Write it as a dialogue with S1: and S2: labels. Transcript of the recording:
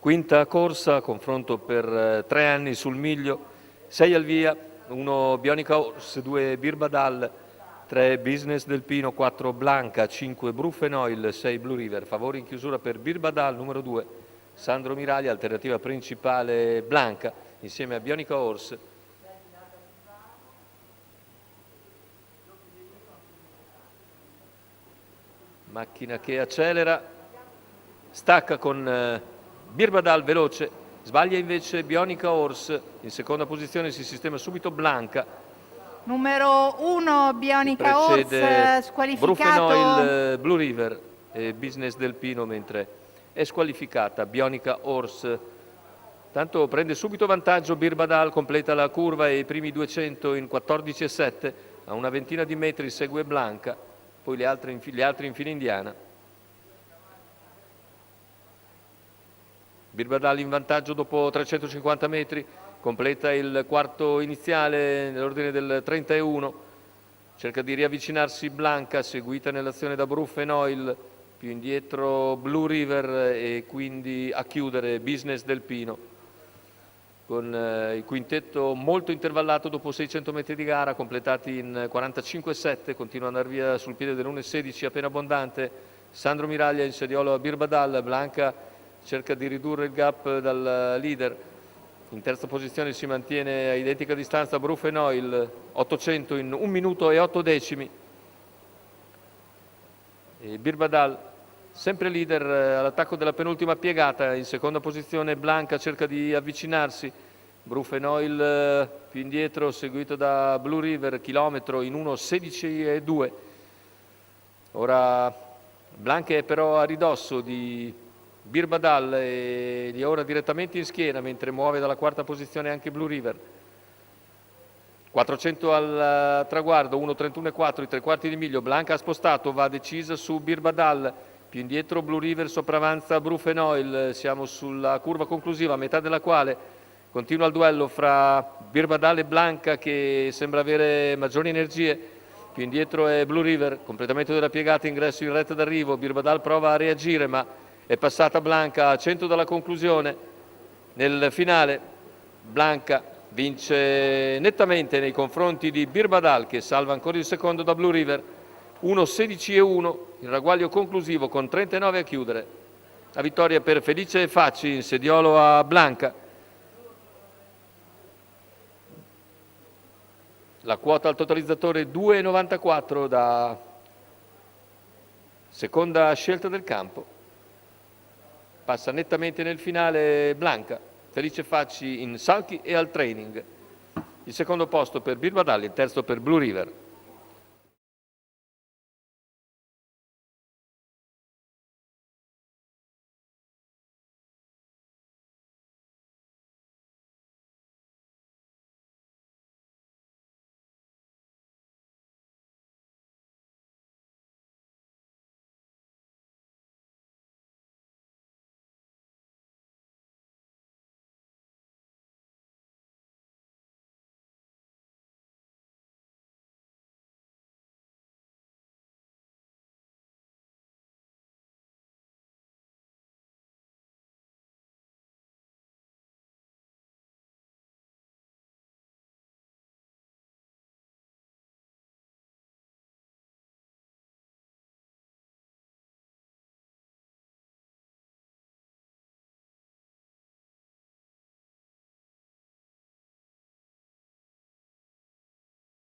S1: Quinta corsa, confronto per 3 anni sul miglio, 6 al via, 1 Bionica Horse, 2 Birbadal, 3 Business del Pino, 4 Blanca, 5 Bruffenoil, 6 Blue River. Favori in chiusura per Birbadal, numero 2, Sandro Miraglia, alternativa principale Blanca, insieme a Bionica Horse. Macchina che accelera, stacca con Birbadal veloce, sbaglia invece Bionica Horse, in seconda posizione si sistema subito Blanca.
S2: Numero 1 Bionica Horse squalificato.
S1: Bruffenoil, Blue River e Business del Pino, mentre è squalificata Bionica Horse. Tanto prende subito vantaggio Birbadal, completa la curva e i primi 200 in 14,7, a una ventina di metri segue Blanca, poi gli altri in fila indiana. Birbadal in vantaggio dopo 350 metri, completa il quarto iniziale nell'ordine del 31, cerca di riavvicinarsi Blanca, seguita nell'azione da Bruffenoil, più indietro Blue River e quindi a chiudere Business del Pino, con il quintetto molto intervallato dopo 600 metri di gara, completati in 45,7, continua ad andare via sul piede dell'1,16 appena abbondante, Sandro Miraglia in sediolo a Birbadal, Blanca cerca di ridurre il gap dal leader. In terza posizione si mantiene a identica distanza Bruffenoil, 800 in 1 minuto e 8 decimi. E Birbadal, sempre leader all'attacco della penultima piegata, in seconda posizione Blanca cerca di avvicinarsi. Bruffenoil più indietro, seguito da Blue River, chilometro in 1,16,2. Ora Blanca è però a ridosso di Birbadal e gli ora direttamente in schiena, mentre muove dalla quarta posizione anche Blue River. 400 al traguardo, 1,31,4, i 3/4 di miglio. Blanca ha spostato, va decisa su Birbadal, più indietro Blue River, sopravanza Bruffenoil. Siamo sulla curva conclusiva, a metà della quale continua il duello fra Birbadal e Blanca, che sembra avere maggiori energie. Più indietro è Blue River, completamento della piegata, ingresso in retta d'arrivo. Birbadal prova a reagire, ma è passata Blanca a 100 dalla conclusione. Nel finale Blanca vince nettamente nei confronti di Birbadal, che salva ancora il secondo da Blue River, 1,16,1, il ragguaglio conclusivo con 39 a chiudere. La vittoria per Felice Facci in sediolo a Blanca. La quota al totalizzatore 2,94 da seconda scelta del campo. Passa nettamente nel finale Blanca, Felice Facci in sulky e al training. Il secondo posto per Birbadal, il terzo per Blue River.